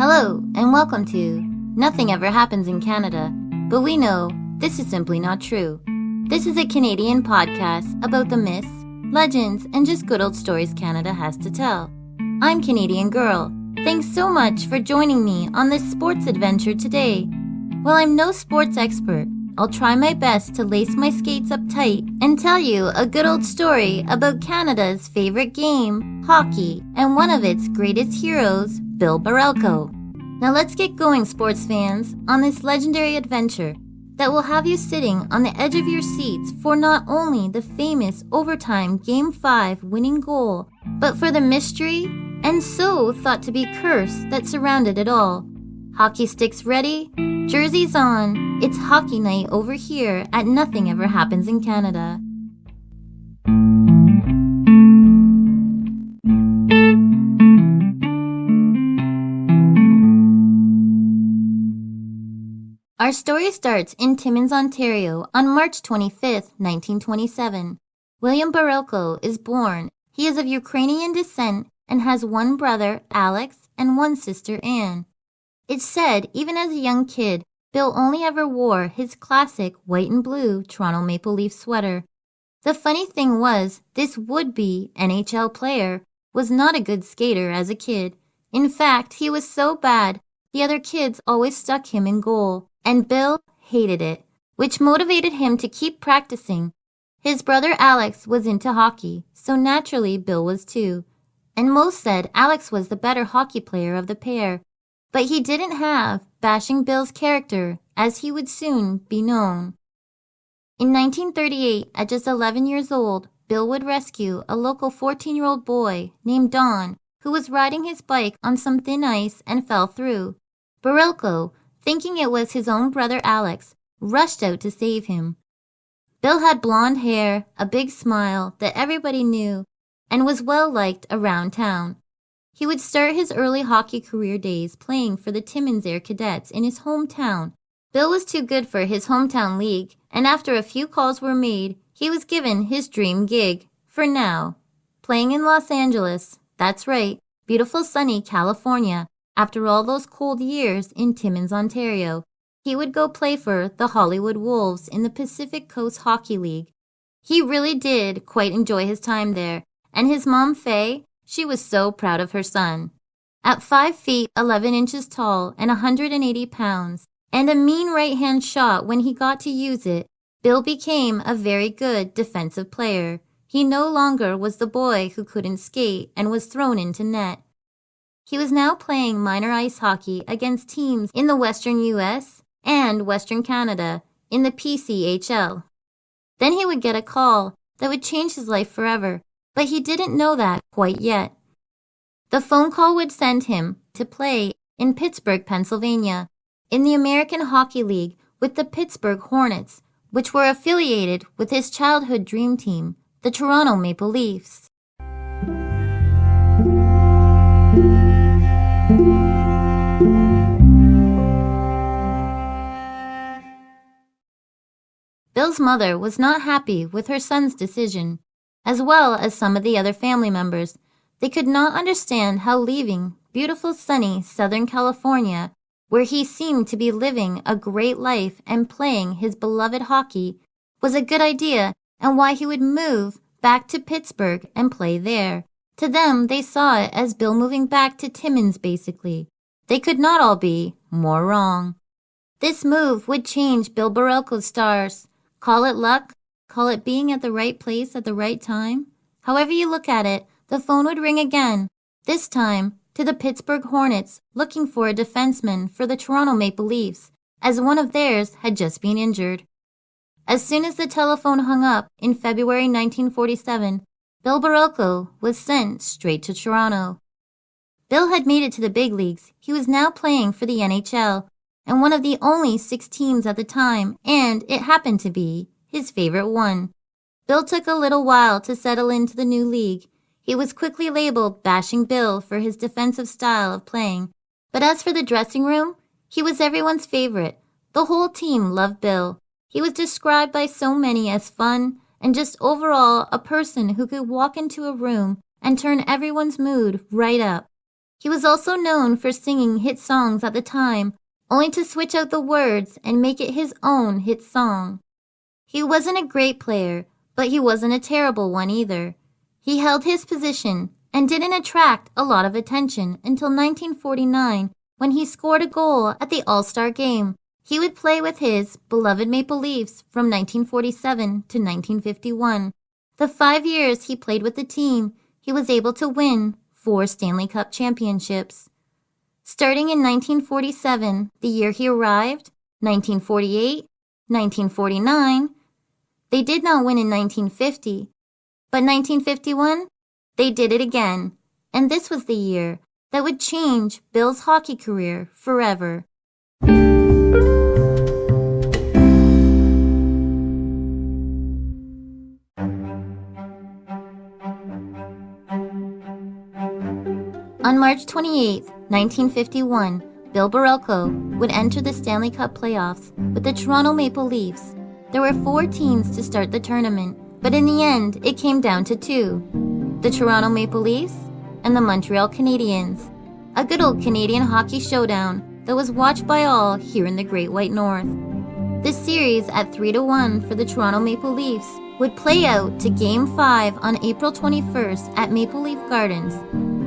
Hello, and welcome to Nothing Ever Happens in Canada, but we know this is simply not true. This is a Canadian podcast about the myths, legends, and just good old stories Canada has to tell. I'm Canadian Girl. Thanks so much for joining me on this sports adventure today. While I'm no sports expert, I'll try my best to lace my skates up tight and tell you a good old story about Canada's favorite game, hockey, and one of its greatest heroes, Bill Barilko. Now let's get going, sports fans, on this legendary adventure that will have you sitting on the edge of your seats for not only the famous overtime Game 5 winning goal, but for the mystery and so thought to be curse that surrounded it all. Hockey sticks ready, jerseys on, it's hockey night over here at Nothing Ever Happens in Canada. Our story starts in Timmins, Ontario on March 25th, 1927. William Barilko is born. He is of Ukrainian descent and has one brother, Alex, and one sister, Anne. It's said, even as a young kid, Bill only ever wore his classic white and blue Toronto Maple Leaf sweater. The funny thing was, this would-be NHL player was not a good skater as a kid. In fact, he was so bad, the other kids always stuck him in goal, and Bill hated it, which motivated him to keep practicing. His brother Alex was into hockey, so naturally Bill was too. And most said Alex was the better hockey player of the pair. But he didn't have Bashing Bill's character, as he would soon be known. In 1938, at just 11 years old, Bill would rescue a local 14-year-old boy named Don, who was riding his bike on some thin ice and fell through. Barilko, thinking it was his own brother Alex, rushed out to save him. Bill had blonde hair, a big smile that everybody knew, and was well liked around town. He would start his early hockey career days playing for the Timmins Air Cadets in his hometown. Bill was too good for his hometown league, and after a few calls were made, he was given his dream gig, for now. Playing in Los Angeles, that's right, beautiful sunny California, after all those cold years in Timmins, Ontario. He would go play for the Hollywood Wolves in the Pacific Coast Hockey League. He really did quite enjoy his time there, and his mom, Faye, she was so proud of her son. At 5 feet 11 inches tall and 180 pounds, and a mean right-hand shot when he got to use it, Bill became a very good defensive player. He no longer was the boy who couldn't skate and was thrown into net. He was now playing minor ice hockey against teams in the Western U.S. and Western Canada in the PCHL. Then he would get a call that would change his life forever. But he didn't know that quite yet. The phone call would send him to play in Pittsburgh, Pennsylvania, in the American Hockey League with the Pittsburgh Hornets, which were affiliated with his childhood dream team, the Toronto Maple Leafs. Bill's mother was not happy with her son's decision, as well as some of the other family members. They could not understand how leaving beautiful sunny Southern California, where he seemed to be living a great life and playing his beloved hockey, was a good idea, and why he would move back to Pittsburgh and play there. To them, they saw it as Bill moving back to Timmins, basically. They could not all be more wrong. This move would change Bill Barilko's stars. Call it luck, call it being at the right place at the right time. However you look at it, the phone would ring again, this time to the Pittsburgh Hornets looking for a defenseman for the Toronto Maple Leafs, as one of theirs had just been injured. As soon as the telephone hung up in February 1947, Bill Barilko was sent straight to Toronto. Bill had made it to the big leagues. He was now playing for the NHL, and one of the only 6 teams at the time, and it happened to be his favorite one. Bill took a little while to settle into the new league. He was quickly labeled Bashing Bill for his defensive style of playing. But as for the dressing room, he was everyone's favorite. The whole team loved Bill. He was described by so many as fun and just overall a person who could walk into a room and turn everyone's mood right up. He was also known for singing hit songs at the time, only to switch out the words and make it his own hit song. He wasn't a great player, but he wasn't a terrible one either. He held his position and didn't attract a lot of attention until 1949 when he scored a goal at the All-Star Game. He would play with his beloved Maple Leafs from 1947 to 1951. The 5 years he played with the team, he was able to win 4 Stanley Cup championships. Starting in 1947, the year he arrived, 1948, 1949, they did not win in 1950, but 1951, they did it again, and this was the year that would change Bill's hockey career forever. On March 28, 1951, Bill Barilko would enter the Stanley Cup playoffs with the Toronto Maple Leafs. There were 4 teams to start the tournament, but in the end, it came down to 2, the Toronto Maple Leafs and the Montreal Canadiens. A good old Canadian hockey showdown that was watched by all here in the Great White North. This series at 3-1 for the Toronto Maple Leafs would play out to Game 5 on April 21st at Maple Leaf Gardens.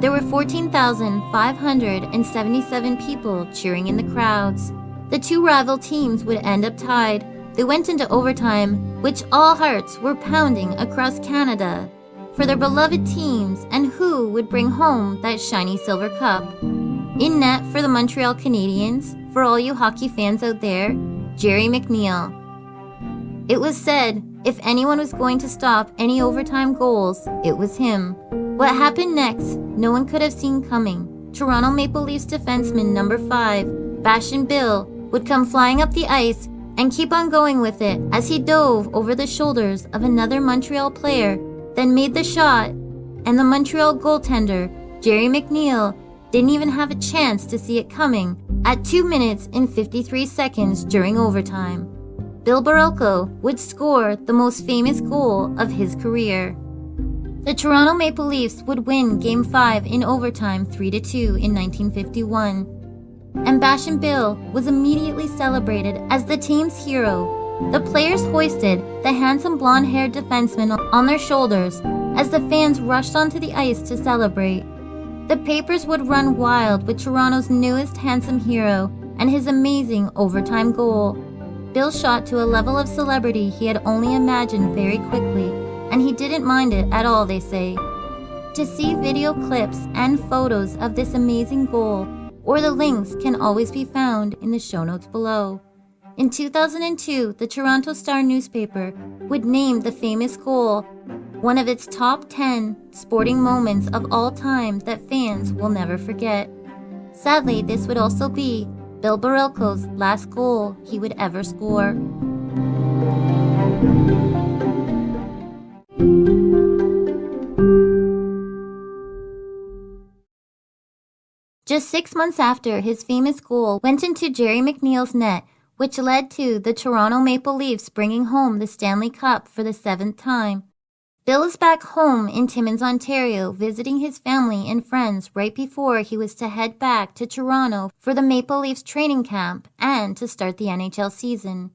There were 14,577 people cheering in the crowds. The 2 rival teams would end up tied. They went into overtime, which all hearts were pounding across Canada for their beloved teams and who would bring home that shiny silver cup. In net for the Montreal Canadiens, for all you hockey fans out there, Jerry McNeil. It was said if anyone was going to stop any overtime goals, it was him. What happened next, no one could have seen coming. Toronto Maple Leafs defenseman number 5, Bashin' Bill, would come flying up the ice and keep on going with it as he dove over the shoulders of another Montreal player, then made the shot, and the Montreal goaltender, Jerry McNeil, didn't even have a chance to see it coming at 2 minutes and 53 seconds during overtime. Bill Barilko would score the most famous goal of his career. The Toronto Maple Leafs would win Game 5 in overtime 3-2 in 1951. And Bashin' Bill was immediately celebrated as the team's hero. The players hoisted the handsome blonde-haired defenseman on their shoulders as the fans rushed onto the ice to celebrate. The papers would run wild with Toronto's newest handsome hero and his amazing overtime goal. Bill shot to a level of celebrity he had only imagined very quickly, and he didn't mind it at all, they say. To see video clips and photos of this amazing goal, or the links, can always be found in the show notes below. In 2002, the Toronto Star newspaper would name the famous goal one of its top 10 sporting moments of all time that fans will never forget. Sadly, this would also be Bill Barilko's last goal he would ever score. Just 6 months after his famous goal went into Jerry McNeil's net, which led to the Toronto Maple Leafs bringing home the Stanley Cup for the 7th time. Bill is back home in Timmins, Ontario, visiting his family and friends right before he was to head back to Toronto for the Maple Leafs training camp and to start the NHL season.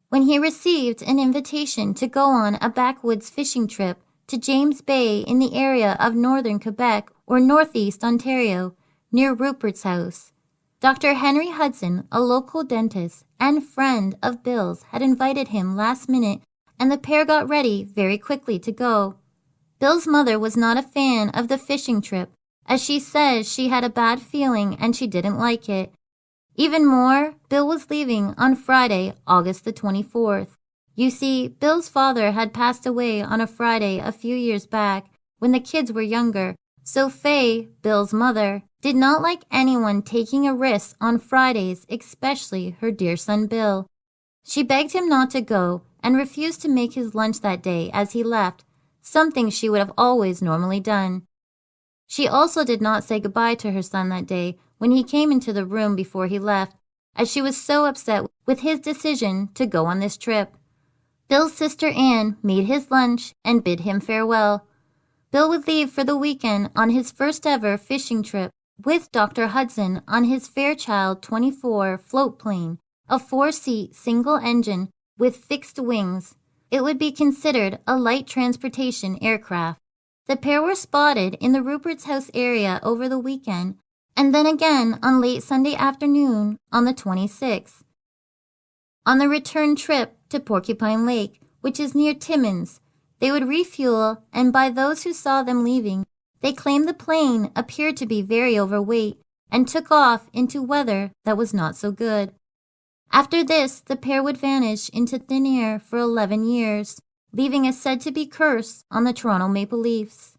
When he received an invitation to go on a backwoods fishing trip to James Bay in the area of northern Quebec or northeast Ontario, near Rupert's house. Dr. Henry Hudson, a local dentist and friend of Bill's, had invited him last minute, and the pair got ready very quickly to go. Bill's mother was not a fan of the fishing trip, as she says she had a bad feeling and she didn't like it. Even more, Bill was leaving on Friday, August the 24th. You see, Bill's father had passed away on a Friday a few years back when the kids were younger, so Faye, Bill's mother, did not like anyone taking a risk on Fridays, especially her dear son Bill. She begged him not to go and refused to make his lunch that day as he left, something she would have always normally done. She also did not say goodbye to her son that day when he came into the room before he left, as she was so upset with his decision to go on this trip. Bill's sister Anne made his lunch and bid him farewell. Bill would leave for the weekend on his first ever fishing trip, with Dr. Hudson on his Fairchild 24 float plane, a 4-seat single engine with fixed wings. It would be considered a light transportation aircraft. The pair were spotted in the Rupert's House area over the weekend, and then again on late Sunday afternoon on the 26th. On the return trip to Porcupine Lake, which is near Timmins, they would refuel, and by those who saw them leaving, they claimed the plane appeared to be very overweight and took off into weather that was not so good. After this, the pair would vanish into thin air for 11 years, leaving a said-to-be curse on the Toronto Maple Leafs.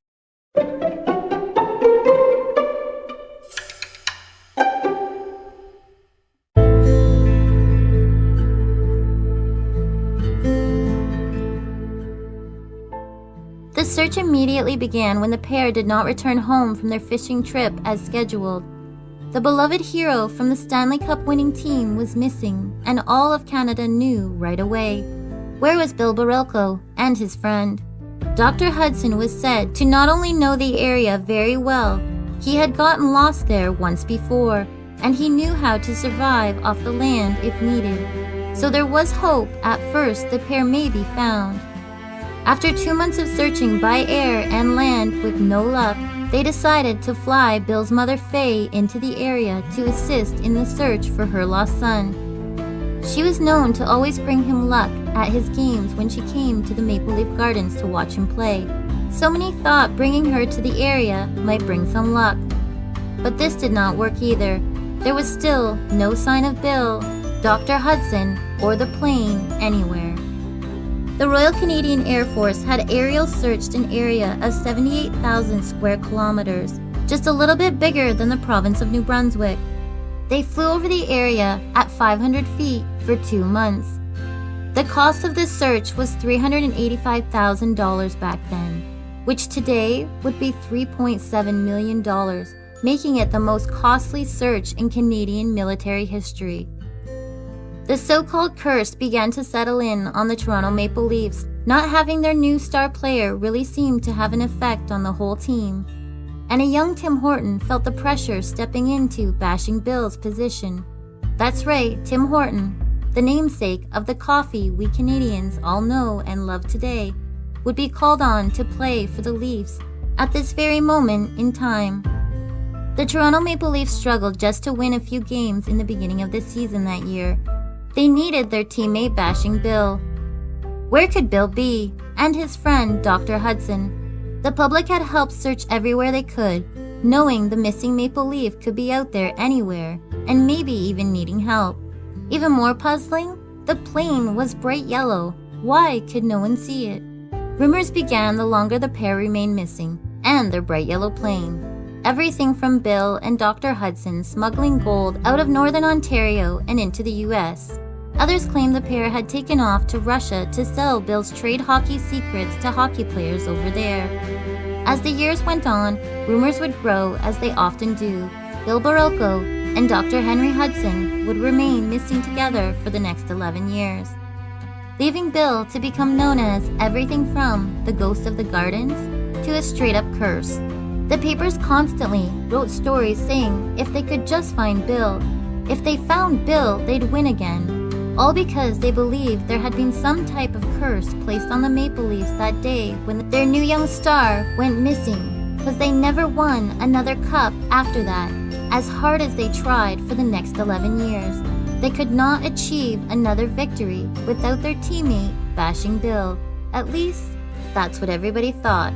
The search immediately began when the pair did not return home from their fishing trip as scheduled. The beloved hero from the Stanley Cup winning team was missing, and all of Canada knew right away. Where was Bill Barilko and his friend? Dr. Hudson was said to not only know the area very well, he had gotten lost there once before, and he knew how to survive off the land if needed. So there was hope at first the pair may be found. After 2 months of searching by air and land with no luck, they decided to fly Bill's mother Faye into the area to assist in the search for her lost son. She was known to always bring him luck at his games when she came to the Maple Leaf Gardens to watch him play. So many thought bringing her to the area might bring some luck. But this did not work either. There was still no sign of Bill, Dr. Hudson, or the plane anywhere. The Royal Canadian Air Force had aerial searched an area of 78,000 square kilometers, just a little bit bigger than the province of New Brunswick. They flew over the area at 500 feet for 2 months. The cost of this search was $385,000 back then, which today would be $3.7 million, making it the most costly search in Canadian military history. The so-called curse began to settle in on the Toronto Maple Leafs. Not having their new star player really seemed to have an effect on the whole team. And a young Tim Horton felt the pressure stepping into Bashing Bill's position. That's right, Tim Horton, the namesake of the coffee we Canadians all know and love today, would be called on to play for the Leafs at this very moment in time. The Toronto Maple Leafs struggled just to win a few games in the beginning of the season that year. They needed their teammate Bashing Bill. Where could Bill be? And his friend, Dr. Hudson. The public had helped search everywhere they could, knowing the missing Maple Leaf could be out there anywhere, and maybe even needing help. Even more puzzling, the plane was bright yellow. Why could no one see it? Rumors began the longer the pair remained missing, and their bright yellow plane. Everything from Bill and Dr. Hudson smuggling gold out of northern Ontario and into the U.S. Others claimed the pair had taken off to Russia to sell Bill's trade hockey secrets to hockey players over there. As the years went on, rumors would grow as they often do. Bill Barilko and Dr. Henry Hudson would remain missing together for the next 11 years, leaving Bill to become known as everything from the ghost of the gardens to a straight-up curse. The papers constantly wrote stories saying if they could just find Bill, if they found Bill, they'd win again. All because they believed there had been some type of curse placed on the Maple Leafs that day when their new young star went missing, because they never won another cup after that. As hard as they tried for the next 11 years, they could not achieve another victory without their teammate Bashing Bill. At least, that's what everybody thought.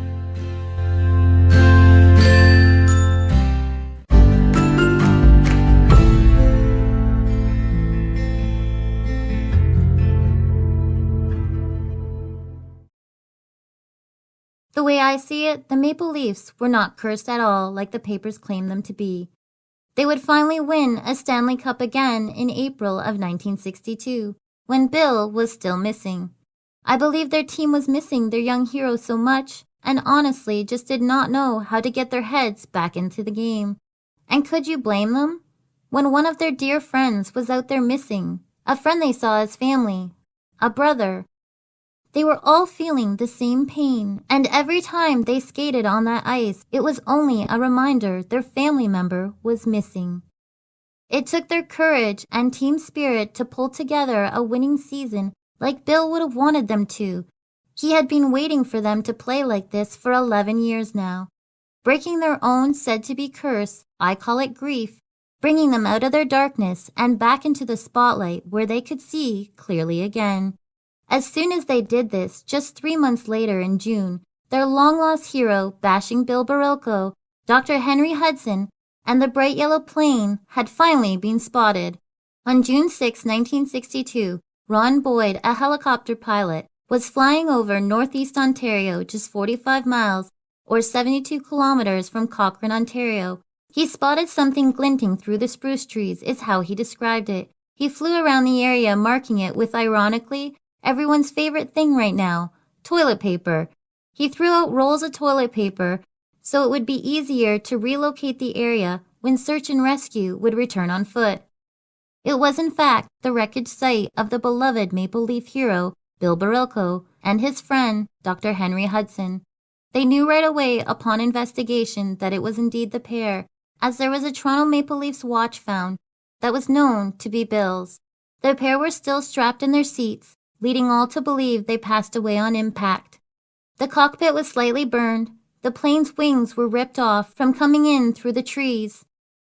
The way I see it, the Maple Leafs were not cursed at all like the papers claimed them to be. They would finally win a Stanley Cup again in April of 1962, when Bill was still missing. I believe their team was missing their young hero so much, and honestly just did not know how to get their heads back into the game. And could you blame them? When one of their dear friends was out there missing, a friend they saw as family, a brother. They were all feeling the same pain, and every time they skated on that ice, it was only a reminder their family member was missing. It took their courage and team spirit to pull together a winning season like Bill would have wanted them to. He had been waiting for them to play like this for 11 years now, breaking their own said-to-be curse, I call it grief, bringing them out of their darkness and back into the spotlight where they could see clearly again. As soon as they did this, just 3 months later in June, their long-lost hero, Bashing Bill Barilko, Dr. Henry Hudson, and the bright yellow plane had finally been spotted. On June 6, 1962, Ron Boyd, a helicopter pilot, was flying over northeast Ontario just 45 miles or 72 kilometers from Cochrane, Ontario. He spotted something glinting through the spruce trees is how he described it. He flew around the area marking it with, ironically, everyone's favorite thing right now, toilet paper. He threw out rolls of toilet paper so it would be easier to relocate the area when search and rescue would return on foot. It was in fact the wreckage site of the beloved Maple Leaf hero, Bill Barilko, and his friend, Dr. Henry Hudson. They knew right away upon investigation that it was indeed the pair, as there was a Toronto Maple Leafs watch found that was known to be Bill's. The pair were still strapped in their seats, leading all to believe they passed away on impact. The cockpit was slightly burned, the plane's wings were ripped off from coming in through the trees,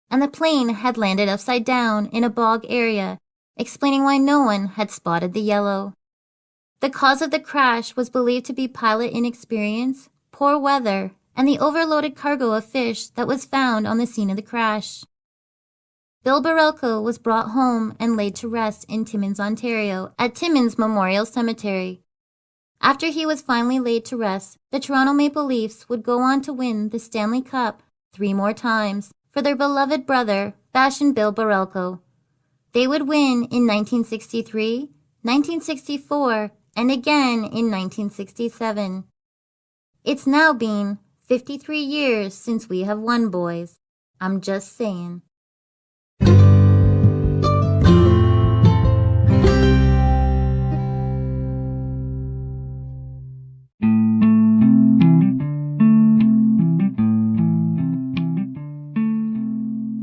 and the plane had landed upside down in a bog area, explaining why no one had spotted the yellow. The cause of the crash was believed to be pilot inexperience, poor weather, and the overloaded cargo of fish that was found on the scene of the crash. Bill Barilko was brought home and laid to rest in Timmins, Ontario, at Timmins Memorial Cemetery. After he was finally laid to rest, the Toronto Maple Leafs would go on to win the Stanley Cup 3 more times for their beloved brother, Bashin' Bill Barilko. They would win in 1963, 1964, and again in 1967. It's now been 53 years since we have won, boys. I'm just saying.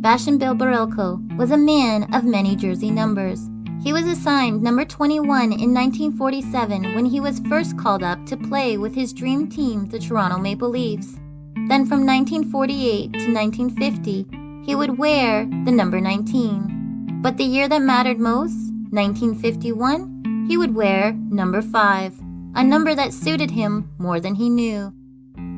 Bashin' Bill Barilko was a man of many jersey numbers. He was assigned number 21 in 1947 when he was first called up to play with his dream team, the Toronto Maple Leafs. Then from 1948 to 1950, he would wear the number 19. But the year that mattered most, 1951, he would wear number 5, a number that suited him more than he knew.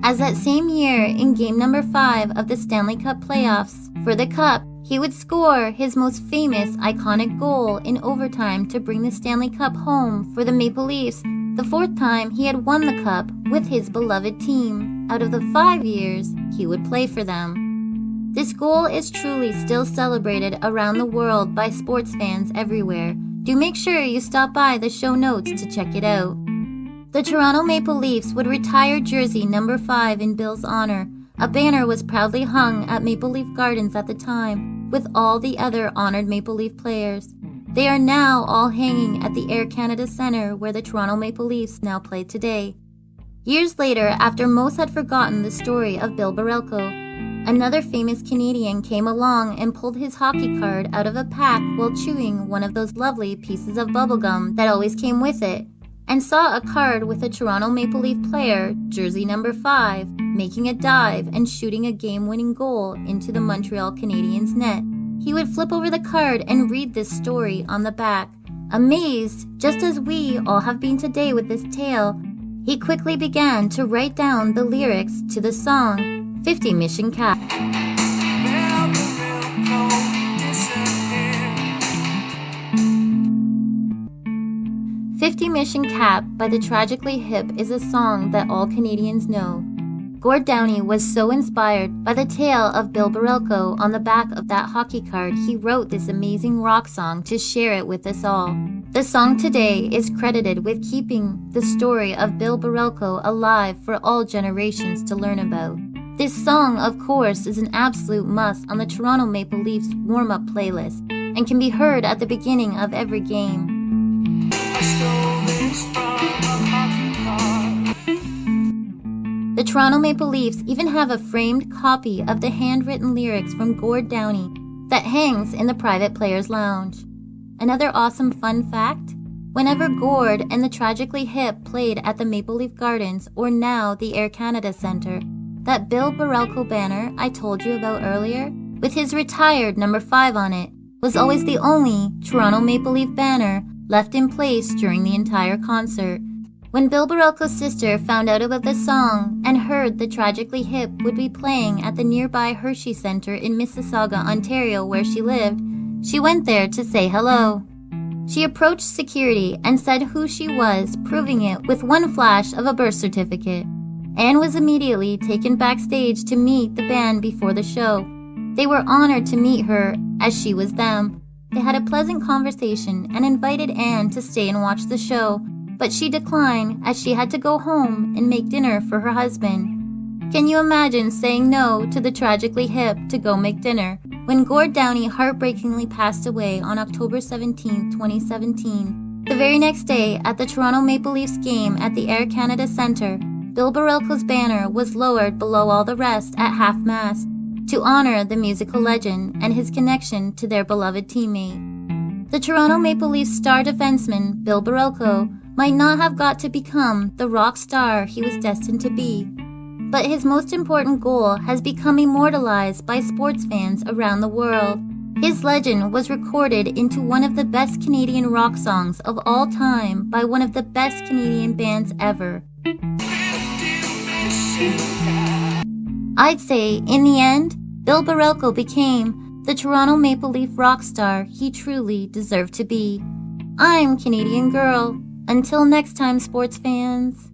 As that same year, in game number 5 of the Stanley Cup playoffs for the Cup, he would score his most famous, iconic goal in overtime to bring the Stanley Cup home for the Maple Leafs, the 4th time he had won the Cup with his beloved team out of the 5 years he would play for them. This goal is truly still celebrated around the world by sports fans everywhere. Do make sure you stop by the show notes to check it out. The Toronto Maple Leafs would retire jersey number 5 in Bill's honor. A banner was proudly hung at Maple Leaf Gardens at the time, with all the other honored Maple Leaf players. They are now all hanging at the Air Canada Centre where the Toronto Maple Leafs now play today. Years later, after most had forgotten the story of Bill Barilko, another famous Canadian came along and pulled his hockey card out of a pack while chewing one of those lovely pieces of bubblegum that always came with it, and saw a card with a Toronto Maple Leaf player, jersey number 5, making a dive and shooting a game-winning goal into the Montreal Canadiens net. He would flip over the card and read this story on the back. Amazed, just as we all have been today with this tale, he quickly began to write down the lyrics to the song, 50 Mission Cap. 50 Mission Cap by the Tragically Hip is a song that all Canadians know. Gord Downie was so inspired by the tale of Bill Barilko on the back of that hockey card, he wrote this amazing rock song to share it with us all. The song today is credited with keeping the story of Bill Barilko alive for all generations to learn about. This song, of course, is an absolute must on the Toronto Maple Leafs warm-up playlist and can be heard at the beginning of every game. I stole this from a hockey The Toronto Maple Leafs even have a framed copy of the handwritten lyrics from Gord Downie that hangs in the private players' lounge. Another awesome fun fact: whenever Gord and the Tragically Hip played at the Maple Leaf Gardens, or now the Air Canada Centre, that Bill Barilko banner I told you about earlier, with his retired number 5 on it, was always the only Toronto Maple Leaf banner left in place during the entire concert. When Bill Barilko's sister found out about the song and heard the Tragically Hip would be playing at the nearby Hershey Centre in Mississauga, Ontario, where she lived, she went there to say hello. She approached security and said who she was, proving it with one flash of a birth certificate. Anne was immediately taken backstage to meet the band before the show. They were honored to meet her as she was them. They had a pleasant conversation and invited Anne to stay and watch the show, but she declined as she had to go home and make dinner for her husband. Can you imagine saying no to the Tragically Hip to go make dinner? When Gord Downie heartbreakingly passed away on October 17, 2017, the very next day at the Toronto Maple Leafs game at the Air Canada Centre, Bill Barilko's banner was lowered below all the rest at half-mast to honor the musical legend and his connection to their beloved teammate. The Toronto Maple Leafs star defenseman Bill Barilko might not have got to become the rock star he was destined to be, but his most important goal has become immortalized by sports fans around the world. His legend was recorded into one of the best Canadian rock songs of all time by one of the best Canadian bands ever. I'd say, in the end, Bill Barilko became the Toronto Maple Leaf rock star he truly deserved to be. I'm Canadian Girl. Until next time, sports fans.